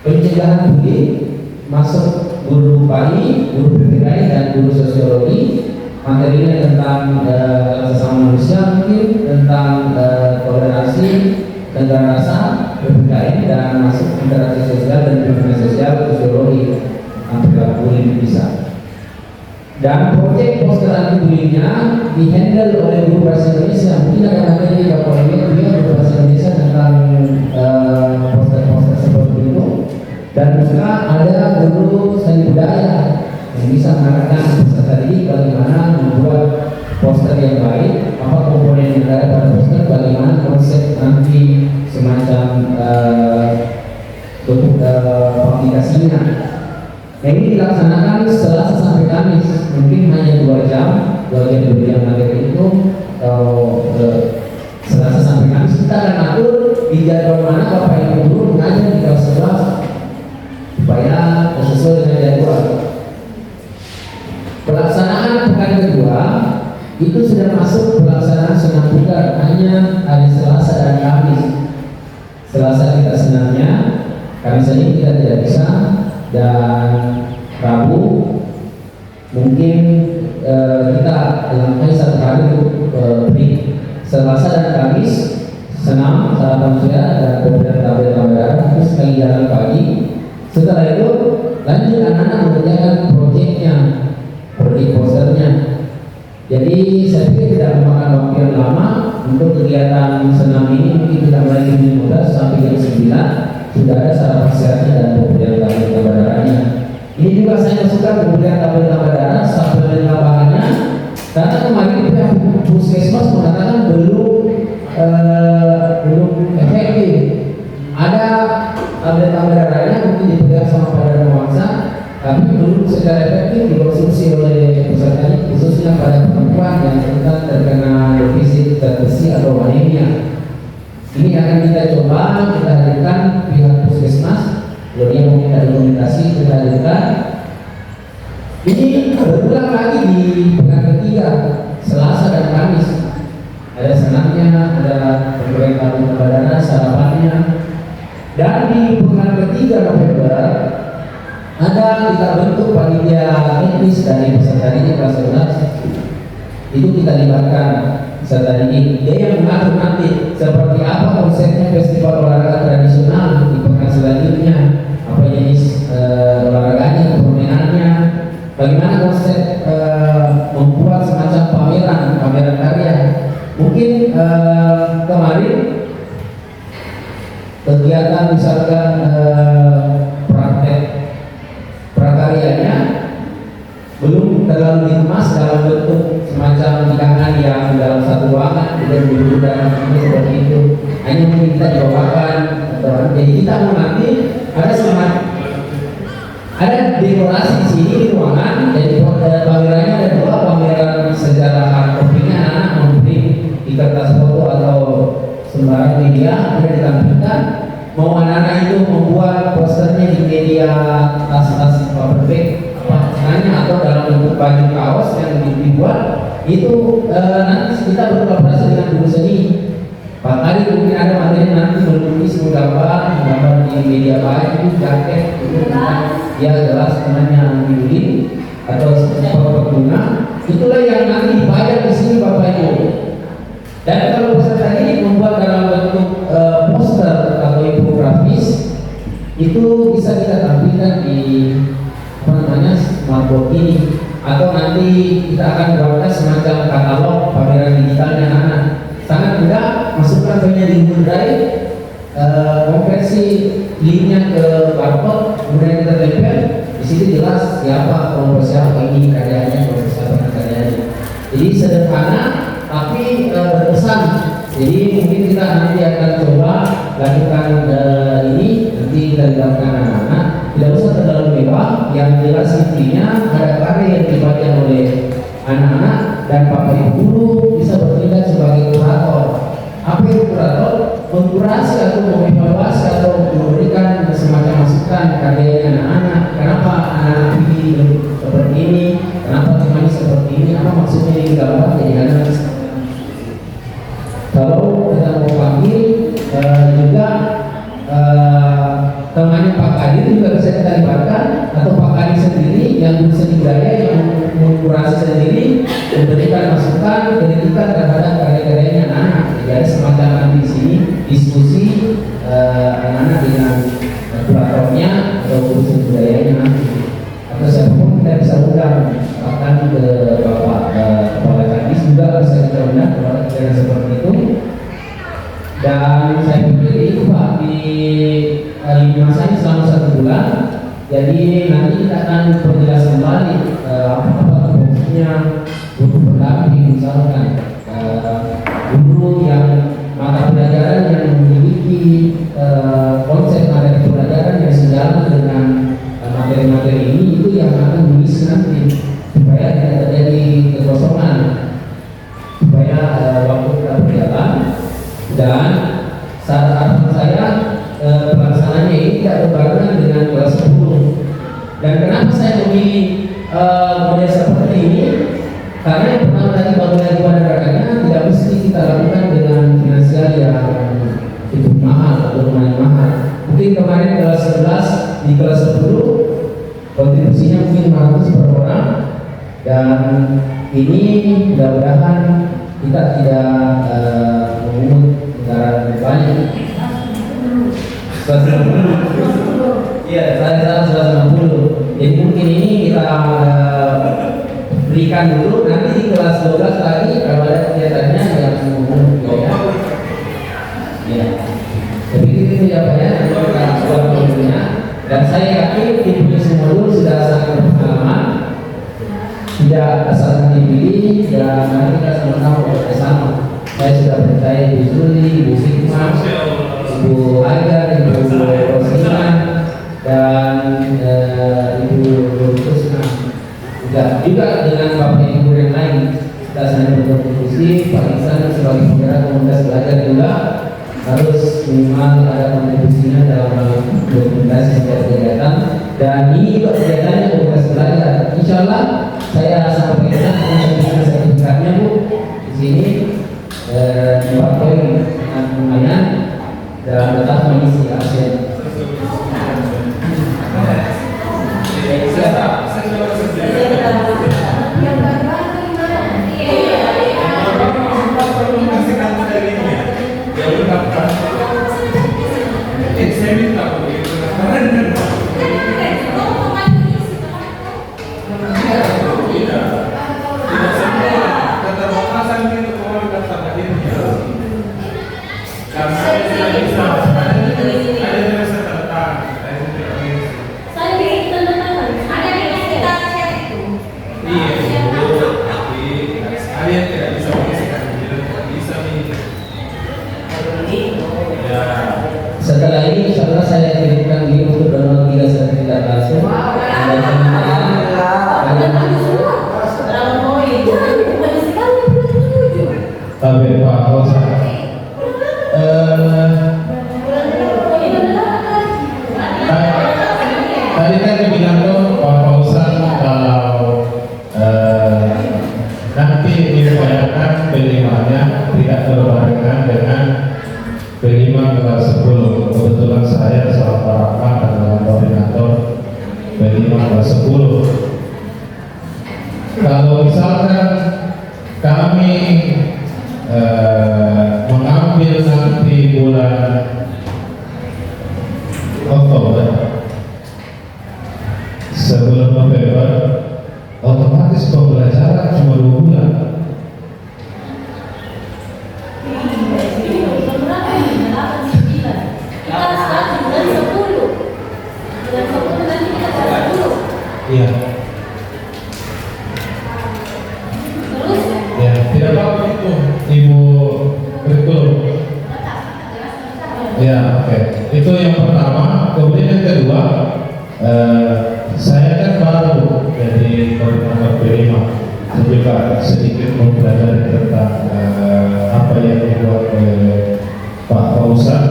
Pencegahan bullying masuk guru PAI, guru PPKI dan guru sosiologi. Materinya tentang sesama manusia mungkin, tentang toleransi, tentang rasa, PPKI dan masuk interaksi sosial dan lingkungan sosial sosiologi hampir 40 bisa. Dan proyek poster anti bullyingnya dihandle oleh guru bahasa Indonesia. Mungkin ada yang Bapak lihat dia guru bahasa Indonesia tentang poster-poster seperti itu. Dan juga ada guru seni budaya yang bisa mengarahkan peserta didik bagaimana membuat poster yang baik, apa komponen yang ada pada poster, bagaimana konsep nanti semacam bentuk aplikasinya. Nah ini dilaksanakan Selasa sampai Kamis, mungkin hanya 2 jam berbilang materi itu. Selasa sampai Kamis kita akan atur di jadwal mana Bapak Ibu guru mengajar di kelas 11 supaya sesuai dengan jadwal. Pelaksanaan pekan kedua itu sudah masuk pelaksanaan senam bugar hanya hari Selasa dan Kamis. Selasa kita senamnya, Kamis ini kita tidak bisa, dan Rabu mungkin kita langkai 1 hari untuk break. Selasa dan Kamis senam, sarapan surya dan beberapa tabel tambahan, terus sekali jalan pagi. Setelah itu lanjut anak-anak mengerjakan proyeknya, proyek posternya. Jadi saya pikir tidak memakan waktu yang lama untuk kegiatan senam ini. Mungkin kita mulai jam 15 sampai jam 9 sudah ada sarapan sehatnya dan pemberian tabel tambah darahnya. Ini juga saya masukkan pemberian tabel tambah darah sampai tambahannya karena kemarin pihak puskesmas mengatakan belum efektif. Ada tabel tambah darahnya mungkin dipegang sama Pak Darmawansa, tapi belum secara efektif dikonsumsi oleh pesertanya, khususnya pada perempuan yang terkena defisit zat besi atau anemia. Ini akan kita coba, kita hadirkan pihak puskesmas, kalau dia mau minta dokumentasi kita hadirkan. Ini berulang lagi di pekan ketiga, Selasa dan Kamis. Ada senamnya, ada pemberian tabel tambah darah, sarapannya. Dan di pekan ketiga November ada kita bentuk panitia teknis dari peserta didik kelas 11. Itu kita libatkan peserta didik. Dia yang mengatur nanti seperti apa konsepnya festival olahraga tradisional di pekan selanjutnya, apa jenis olahraganya, permainannya, bagaimana konsep membuat semacam pameran karya. Mungkin kemarin kegiatan misalkan praktek prakaryanya belum terlalu dikemas dalam bentuk semacam hidangan yang dalam satu ruangan dan duduk-duduk seperti itu. Hanya mungkin kita cobakan. Jadi kita mau nanti ada dekorasi di sini di ruangan. Jadi pamerannya ada 2, pameran sejarah hard copy-nya anak memberi di kertas foto atau sembarang media sudah ditampilkan. Mau anak-anak itu membuat posternya di media tas-tas paper bag atau dalam bentuk baju kaos yang dibuat itu nanti kita berkolaborasi dengan guru seni. Pak tadi mungkin ada materi nanti melukis, menggambar di media baju, jaket itu ya jelas namanya biolin atau seperti bunga. Itulah yang nanti dibayar di sini Bapak Ibu. Dan kalau peserta ini membuat dalam bentuk poster atau infografis, itu bisa kita tampilkan di smartboard ini, atau nanti kita akan buatkan semacam katalog pameran digitalnya anak. Sangat mudah, masukkan filenya di Google Drive, konversi linknya ke barcode, kemudian kita tempel. Di situ jelas siapa kelompok siapa ini karyanya, kelompok siapa karyanya. Jadi sederhana tapi berkesan. Jadi mungkin kita nanti akan coba lakukan ini, nanti kita libatkan anak-anak. Tidak usah terlalu mewah, yang jelas intinya ada karya yang dibaca oleh anak-anak guru bisa bertindak sebagai kurator. Apa itu kurator? Mengkurasi atau mengevaluasi atau memberikan semacam masukan karya anak-anak. Kenapa anak ini seperti ini? Kenapa temannya seperti ini? Apa maksudnya ini gambar jadi anak? Kalau kita mau panggil juga temannya Pak Kadir juga bisa kita libatkan, atau Pak Kadir sendiri yang berseni budaya yang mengkurasi sendiri memberikan masukan kritikan terhadap karya-karyanya anak-anak. Jadi semacam nanti di sini diskusi anak-anak dengan kuratornya atau berseni budayanya nanti, atau siapapun kita bisa undang, bahkan ke Bapak Kepala Kadis juga bisa kita undang kalau kegiatan seperti itu. Dan saya pikir itu Pak di masa ini selama 1 bulan, jadi nanti kita akan perjelas kembali apa fungsinya guru pendamping, misalkan guru yang mata pelajaran yang memiliki konsep materi pelajaran yang sejalan dengan materi-materi ini, itu yang akan mengisi nanti supaya tidak terjadi kekosongan, supaya waktu kita berjalan. Dan saran saya pelaksanaannya ini tidak berbarengan dengan kelas 10. Dan kenapa saya memilih model seperti ini? Karena yang pertama tadi bangunan pada kakaknya tidak mesti kita lakukan dengan finansial yang cukup mahal atau lumayan mahal. Mungkin kemarin kelas 11 di kelas 10 kontribusinya mungkin 500 per orang, dan ini mudah-mudahan kita tidak memungut anggaran banyak. 160. Iya, saya 160. Jadi mungkin ini kita berikan dulu, nanti di kelas 12 lagi kalau ada kegiatannya yang memungut biaya. Ya. Tapi itu ya Pak ya, kita buat modulnya. Dan saya yakin tim semua dulu sudah sangat berpengalaman, tidak asal dipilih, dan nanti kita sama-sama bersama. Saya sudah percaya Ibu Zuli, Ibu Sigma, Ibu Agar, Ibu Rosina, dan Ibu Kusna. Juga dengan Bapak Ibu yang lain kita sedang berkontribusi. Pak Iksan sebagai penggerak komunitas belajar juga harus minimal ada kontribusinya dalam dokumentasi setiap kegiatan. Dan ini juga kegiatannya komunitas belajar. Insya Allah saya sampai dengan sertifikatnya Bu di sini. 4 poin yang lumayan dan tetap mengisi absen. Setelah ini insya Allah saya kirimkan diri untuk download 3 sertifikat langsung. Tapi Pak Kausa, tadi kan dibilang tuh Pak Kausa kalau nanti diupayakan penerimaannya tidak berbarengan dengan penerimaan kelas 10. Kebetulan saya salah parapan adalah koordinator penerimaan kelas 10. Kalau misalkan kami mengambil nanti bulan Oktober sebelum November, otomatis pembelajaran cuma 2 bulan. Iya. Ya, tidak apa-apa itu, Ibu Kurikulum. Ya, oke. Itu yang pertama. Kemudian yang kedua, saya kan baru jadi koordinator penerimaan. saya juga sedikit mempelajari tentang apa yang dibuat oleh Pak Fauzan.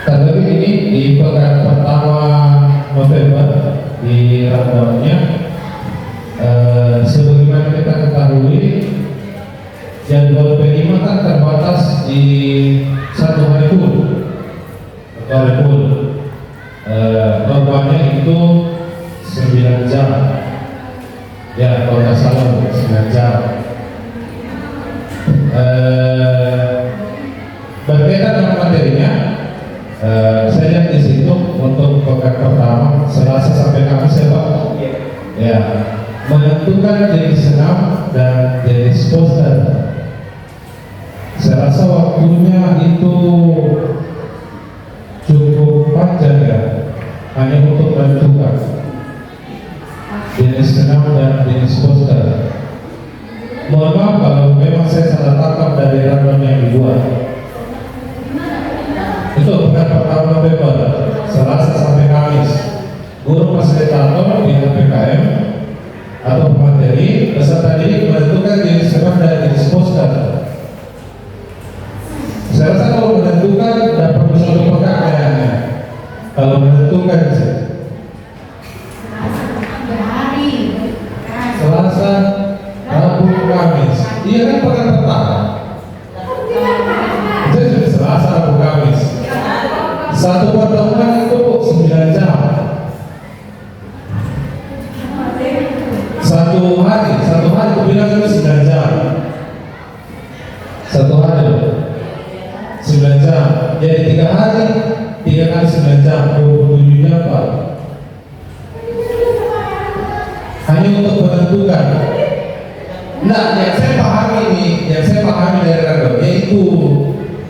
Tapi ini di pekan pertama November di rundownnya, sebagaimana kita ketahui jadwal P5 kan terbatas di satu hari full. Korbannya itu 9 jam. Ya, kalau nggak salah 9 jam. Berkaitan dengan materinya, saya lihat di situ untuk pekan pertama Selasa sampai Kamis ya Pak. Ya, menentukan jenis senam dan jenis poster. Saya rasa waktunya itu cukup panjang ya, hanya untuk menentukan jenis senam dan jenis poster. Mohon maaf kalau memang saya salah tangkap dari rundown yang dibuat. Itu pekan pertama November, Selasa sampai Kamis. Guru fasilitator di PKM atau pemateri peserta didik menentukan jenis senam dan jenis poster. Saya rasa kalau menentukan tidak perlu satu pekan kayaknya. Kalau menentukan Selasa, Rabu, Kamis. Iya kan pekan pertama. Jadi Selasa, Rabu, Kamis. Satu pertemuan itu 9 jam. Satu hari aku bilang itu 9 jam. Satu hari 9 jam. Jadi 3 hari 3 kali 9 jam 27 jam Pak. Hanya untuk menentukan. Nah, yang saya pahami dari Radon yaitu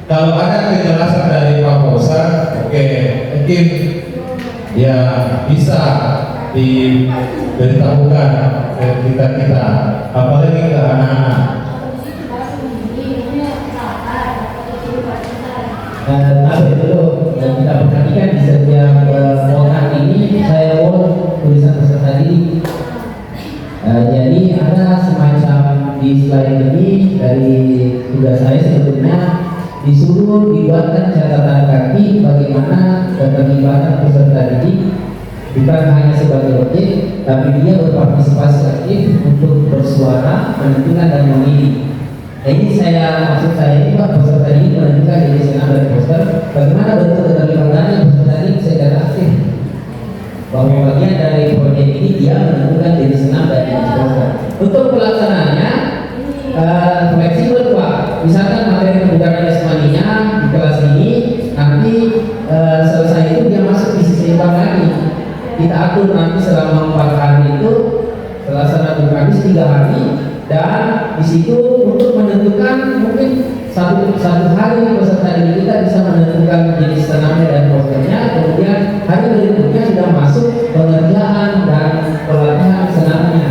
kalau ada kejelasan dari Pak Fauzan, oke, mungkin ya bisa diberitahukan ke kita, apalagi ke anak-anak. Tapi dulu yang kita perhatikan di setiap kotak ini saya buat tulisan peserta didik. Jadi ada semacam di slide ini dari tugas saya sebetulnya disuruh dibuatkan catatan kaki bagaimana keterlibatan peserta didik bukan hanya sebagai objek, tapi dia berpartisipasi aktif untuk bersuara, menentukan dan memilih. Nah, ini maksud saya ini Pak, peserta didik menentukan jenis senam dan poster. Bagaimana bentuk keterlibatannya peserta didik secara aktif? Bahwa bagian dari proyek ini dia menentukan jenis senam dan jenis poster. Untuk pelaksanaannya fleksibel Pak. Misalkan materi kebugaran jasmaninya di kelas ini nanti selesai itu dia masuk di sisi lagi. Kita atur nanti selama 4 hari itu Selasa, Rabu, Kamis 3 hari, dan di situ untuk menentukan mungkin satu hari peserta didik kita bisa menentukan jenis senamnya dan posternya, kemudian hari berikutnya sudah masuk pengerjaan dan pelatihan senamnya.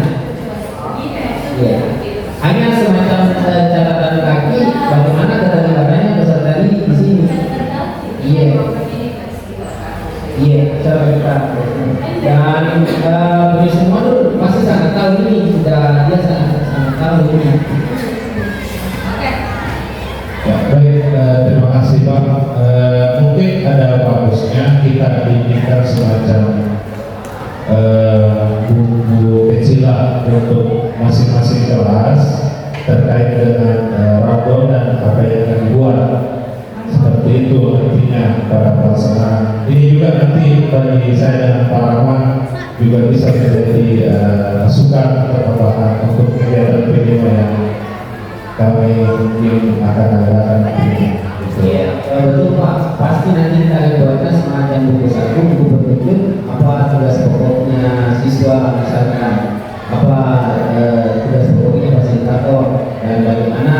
Ya. Hanya semacam catatan kaki bagaimana keterlibatannya peserta didik di sini. Iya, cara kita. Dan bagi semua tuh pasti sangat tahu ini, dia sangat tahu ini. Ya, baik, terima kasih Pak. Mungkin ada bagusnya kita bikinkan semacam buku kecil lah untuk masing-masing kelas terkait dengan radon dan apa yang akan dibuat. Seperti itu nantinya para pelaksana. Ini juga nanti bagi saya dan Pak Rahman juga bisa menjadi masukan atau tambahan untuk kegiatan P5 yang kami mungkin akan adakan nanti. Iya, betul Pak. Pasti nanti kita buatkan semacam buku saku, buku petunjuk apa tugas pokoknya siswa, misalkan apa tugas pokoknya fasilitator dan bagaimana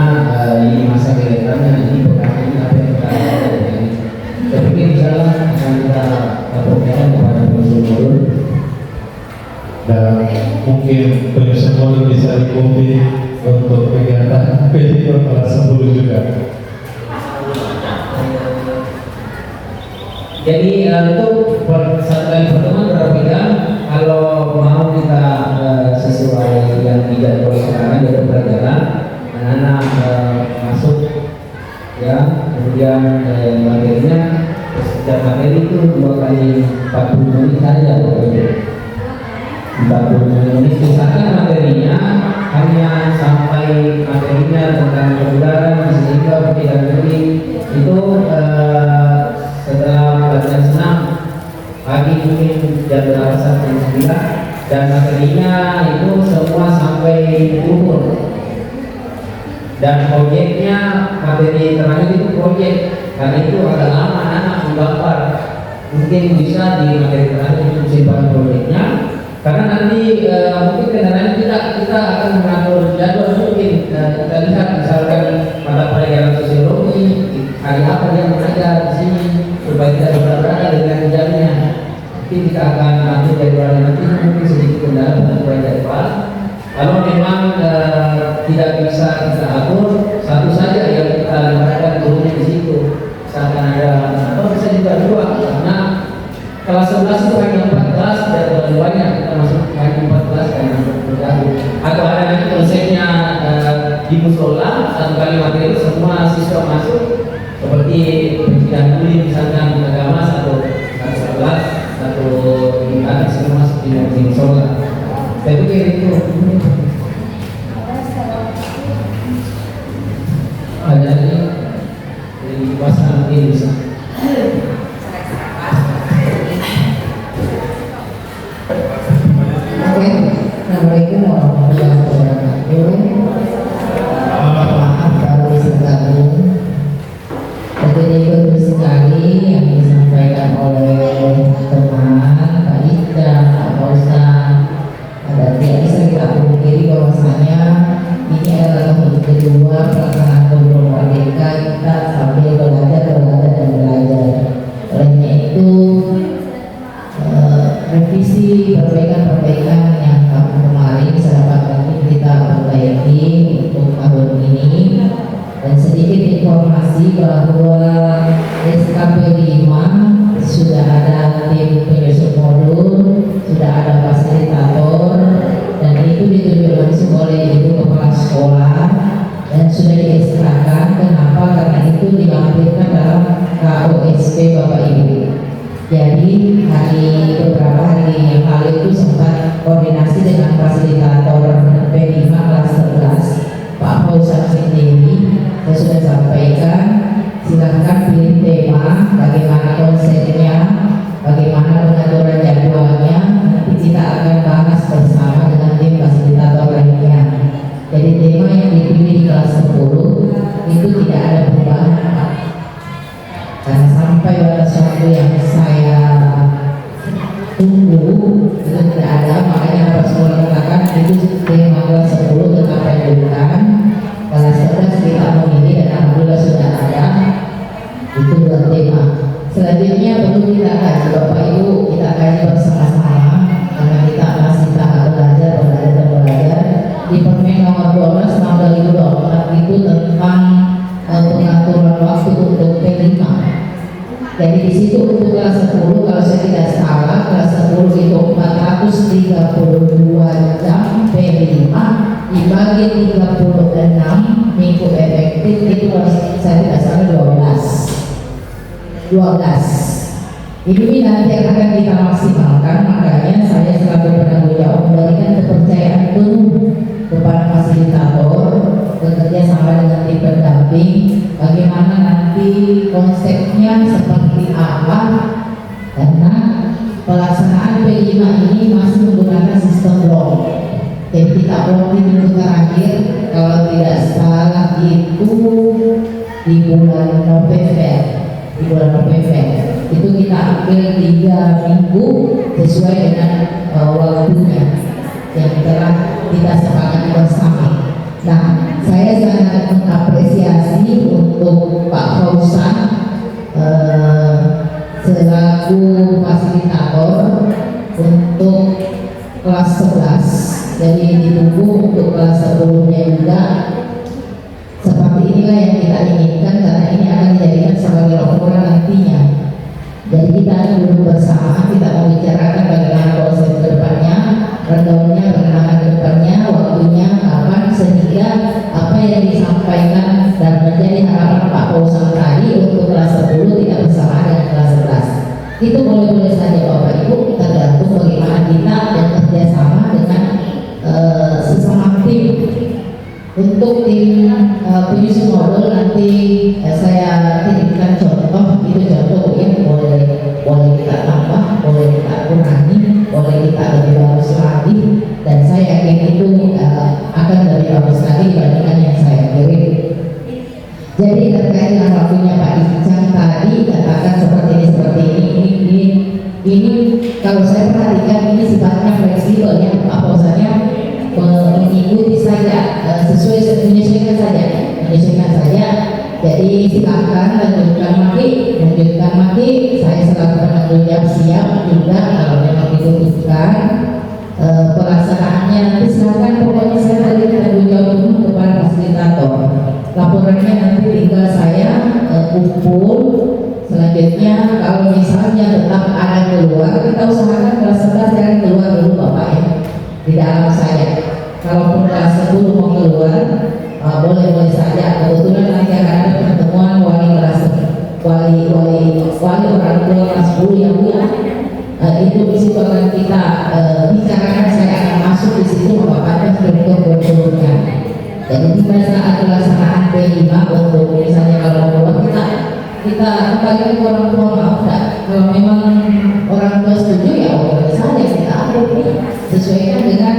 ini masa kegiatannya, ini pekan ini apa yang kita lakukan. Saya pikir insyaallah akan kita laporkan kepada penyusun modul. Dan mungkin penyusun modul bisa diikuti untuk kegiatan P5 kelas 10 juga. Jadi untuk satu kali pertemuan berapa jam? Kalau mau kita sesuai yang misalkan materinya hanya sampai materinya tentang kebugaran, sehingga tidak beli itu setelah pelajaran senam pagi mungkin jam 8 sampai 9, dan materinya itu semua sampai umur. Dan proyeknya, materi terakhir itu proyek, karena itu agak lama anak menggambar. Mungkin bisa di materi terakhir itu simpan proyeknya, karena nanti mungkin kedengarannya kita akan mengatur jadwal. Mungkin kita lihat misalkan mata pelajaran sosiologi hari apa dia mengajar di sini supaya tidak berada dengan jamnya. Nanti kita akan atur jadwalnya, nanti mungkin sedikit kendala dengan jadwal. Kalau memang tidak bisa kita atur, satu saja yang kita libatkan gurunya di situ. Misalkan ada, atau bisa juga dua, karena kelas 11 itu hanya 4 kelas dan terlalu banyak, kita masuk hanya 4 kelas karena bergabung. Atau ada nanti konsepnya di musola, satu kali materi semua siswa masuk, seperti pendidikan dulu misalkan agama satu kelas, satu tingkat semua masuk di musola. Saya pikir itu ada lagi di pasal ini bisa. Oke, Assalamualaikum warahmatullahi wabarakatuh. Maaf kalau disegabung. Jadi betul sekali yang disampaikan oleh teman Pak Ida, Pak Fauzan. Dan tidak bisa kita pungkiri bahwasanya ini adalah tahun kedua pelaksanaan program merdeka kita sambil belajar dan belajar. Olehnya itu revisi perbaikan yang kemarin sahabat mungkin kita perbaiki untuk tahun ini. Dan sedikit informasi bahwa SKP 5 sudah ada tim penyusun modul, sudah ada fasilitator, dan itu ditunjuk langsung oleh ibu kepala sekolah dan sudah di-SK-kan. Kenapa? Karena itu dilampirkan dalam KOSP Bapak Ibu. Jadi beberapa hari yang lalu itu sempat koordinasi dengan fasilitator P5 kelas 11 Pak Fauzan sendiri. Saya sudah sampaikan, silahkan pilih tema, bagaimana konsepnya, bagaimana pengaturan jadwalnya. Nanti kita akan bahas bersama dengan tim fasilitator lainnya. Jadi tema yang dipilih di kelas 10 itu tidak ada perubahan, karena sampai batas waktu yang saya tunggu itu tidak ada. Makanya Pak Sekolah katakan itu tema kelas 10 tetap lanjutkan. Kelas 11 kita memilih dan alhamdulillah sudah ada. Itu dua tema. Selanjutnya perlu kita kaji Bapak Ibu, kita kaji bersama-sama karena kita masih tahap belajar. Di Permen nomor 12 tahun 2024 itu tentang pengaturan waktu untuk P5. Jadi di situ untuk kelas 10 kalau saya tidak salah kelas 10 itu 432 jam P5 dibagi 36 minggu efektif itu saya tidak salah 12. Ini nanti akan kita maksimalkan. Makanya saya selalu penanggung jawab memberikan kepercayaan penuh kepada fasilitator, bekerja sama dengan tim pendamping, bagaimana nanti konsepnya seperti apa, karena pelaksanaan P5 ini masih menggunakan sistem blok. Jadi kita blok di minggu terakhir, kalau tidak salah itu di bulan November. Itu kita ambil 3 minggu sesuai dengan waktunya yang telah kita sepakati bersama. Nah, saya sangat mengapresiasi untuk Pak Fauzan selaku fasilitator untuk kelas 11. Jadi ditunggu untuk kelas sebelumnya juga. Seperti inilah yang kita inginkan, karena ini akan dijadikan sebagai laporan nantinya. Jadi kita akan duduk bersama, kita membicarakan bagaimana konsep kedepannya, rundown-nya, bagaimana kedepannya, waktunya, kapan, sehingga apa yang disampaikan dan menjadi harapan Pak Fauzan tadi untuk kelas 10 tidak bersamaan dengan kelas 11. Itu boleh-boleh saja Bapak Ibu, tergantung bagaimana kita dan kerjasama dengan Untuk tim penyusun modul nanti saya kirimkan contoh, itu contoh ya, boleh kita tambah, boleh kita kurangi, boleh kita lebih bagus lagi, dan saya yakin itu akan lebih bagus lagi dibandingkan yang saya kirim. Jadi terkait dengan waktunya Pak Icang tadi katakan seperti ini kalau saya perhatikan ini sifatnya fleksibel ya, bahwasanya mengikuti saja, menyesuaikan saja. Jadi silakan lanjutkan lagi. Saya selaku penanggung jawab siap juga kalau memang dibutuhkan pelaksanaannya nanti silakan, pokoknya saya tadi tanggung jawab dulu kepada fasilitator. Laporannya nanti tinggal saya kumpul. Selanjutnya kalau misalnya tetap ada keluar, kita usahakan kelas 11 jangan keluar dulu Bapak ya, di dalam saja. Kalaupun kelas 10 mau keluar, boleh saja. Kebetulan nanti akan ada pertemuan wali orang tua kelas 10 yang itu di situ akan kita bicarakan. Saya akan masuk di situ mendapatkan struktur-strukturnya. Jadi pada saat pelaksanaan P5 untuk misalnya kalau kita kembali ke orang tua, maaf enggak, kalau memang orang tua setuju ya boleh saja kita upload sesuaikan dengan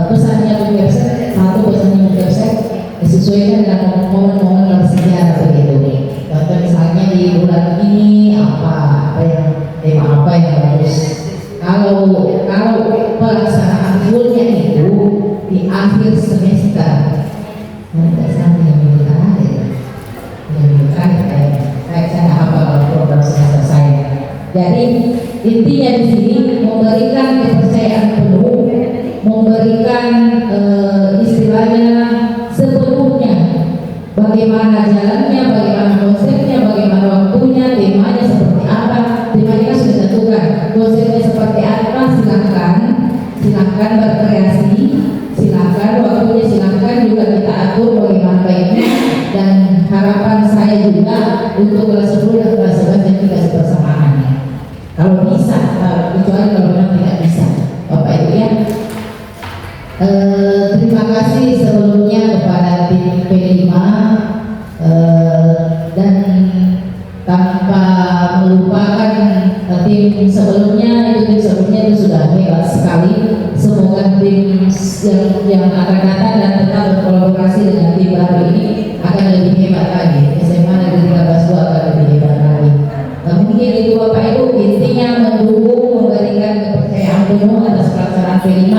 pesannya di website, pesannya di website disesuaikan dengan momen-momen bersejarah begitu nih. Contoh misalnya di bulan ini tema apa yang bagus. Kalau pelaksanaan fullnya itu di akhir semester, tidak sampai yang saya hafal program semester saya. Jadi intinya di sini memberikan kepercayaan penuh, memberikan istilahnya sepenuhnya bagaimana jalannya, bagaimana konsepnya, bagaimana waktunya, temanya seperti apa. Temanya sudah ditentukan, konsepnya seperti apa. Silakan berkreasi, silakan waktunya, silakan juga kita atur bagaimana baiknya. Dan harapan saya juga untuk kelas 10 dan kelas 11 yang tidak bersamaan. Kalau bisa, kecuali kalau memang tidak bisa, Bapak Ibu ya. Terima kasih sebelumnya kepada tim P5 dan tanpa melupakan tim sebelumnya itu sudah hebat sekali. Semoga tim yang akan datang dan tetap berkolaborasi dengan tim baru ini akan lebih hebat lagi. SMA Negeri 13 akan lebih hebat lagi. Mungkin itu Bapak Ibu, intinya mendukung, memberikan kepercayaan penuh atas pelaksanaan P5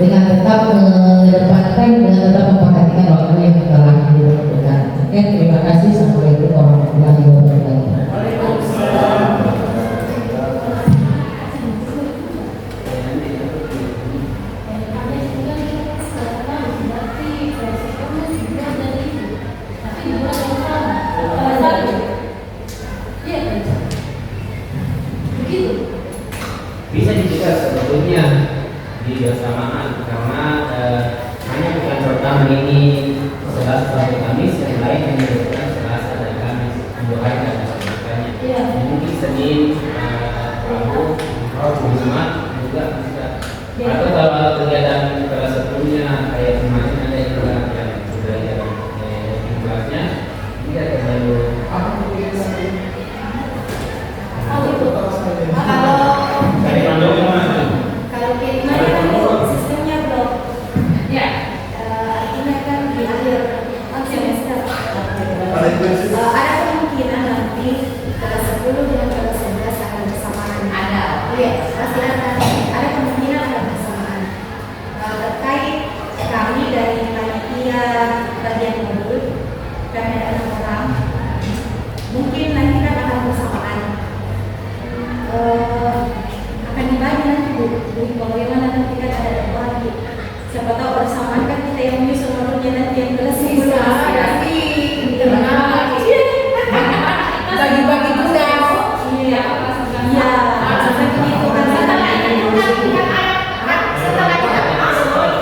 dengan tetap mengedepankan dan tetap memperhatikan waktu yang telah ditentukan. Oke, terima kasih. Assalamualaikum warahmatullahi wabarakatuh. Bisa juga sebetulnya di bersamaan karena hanya bukan pertama ini Selasa sampai Kamis, yang lain hanya dilakukan Selasa dan Kamis, 2 hari dan makanya mungkin Senin, Rabu, Jumat juga bisa. Atau kalau kegiatan kelas 10-nya kayak kemarin ada yang sudah di kelasnya, ini ada terlalu kalau P5 kan sistemnya blok ya, ini kan di akhir semester. Ada kemungkinan nanti kelas 10 dengan kelas 11 akan bersamaan. Ada, iya, pasti ada kemungkinan akan bersamaan. Terkait kami dari panitia bagian modul dan ada orang, mungkin nanti kan akan bersamaan. Akan dibagi nanti bagaimana nanti kan ada lagi. Siapa tahu bersamaan kan kita yang menyusun modulnya nanti yang kelas 10 nanti bagi-bagi juga. Iya, seperti itu kan. Setelah kita masuk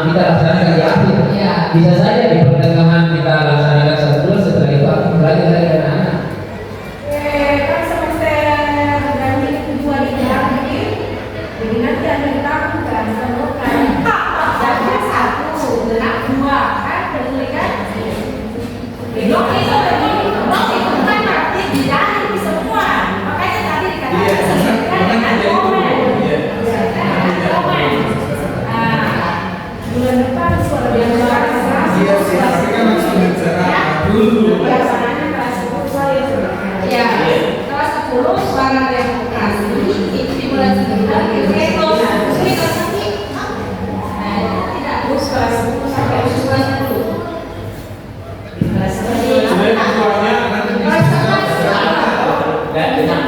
kita laksanakan di akhir. Ya. Bisa saja di pertengahan kita laksanakan 1 bulan, setelah itu aktif lagi dari anak-anak. Kan semester ganti kedua di dalam ini, jadi nanti ada yang dilakukan semuanya. Jamnya 1, genap 2, kan betul kan? Blok itu kan berarti di dalam di semua. Makanya tadi dikatakan kan ada komen. Bulan depan suara yang Iya sih, tapi kan langsung bicara dulu. biasanya kelas 10 Ya, kelas 10 suara demokrasi itu dimulai sebentar tidak harus kelas 10 sampai kelas 10. Kelas 10 kelas 11 kelas kan untuk kelas dan satu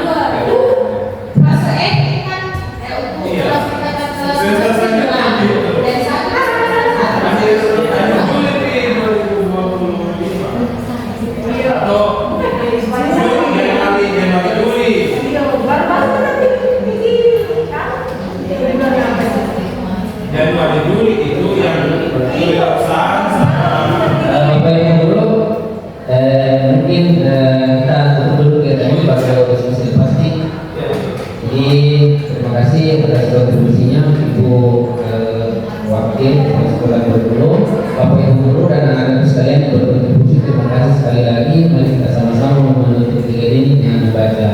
Januari Juli itu yang kewirausahaan Bapak Ibu Guru, mungkin kita tutup dulu kegiatan ini pada diskusi pasti. Jadi terima kasih atas kontribusinya Ibu Wakil Kepala Sekolah Guru, Bapak Ibu Guru dan anak-anak sekalian yang berkontribusi. Terima kasih sekali lagi. Mari kita sama-sama menutup kegiatan ini dengan membaca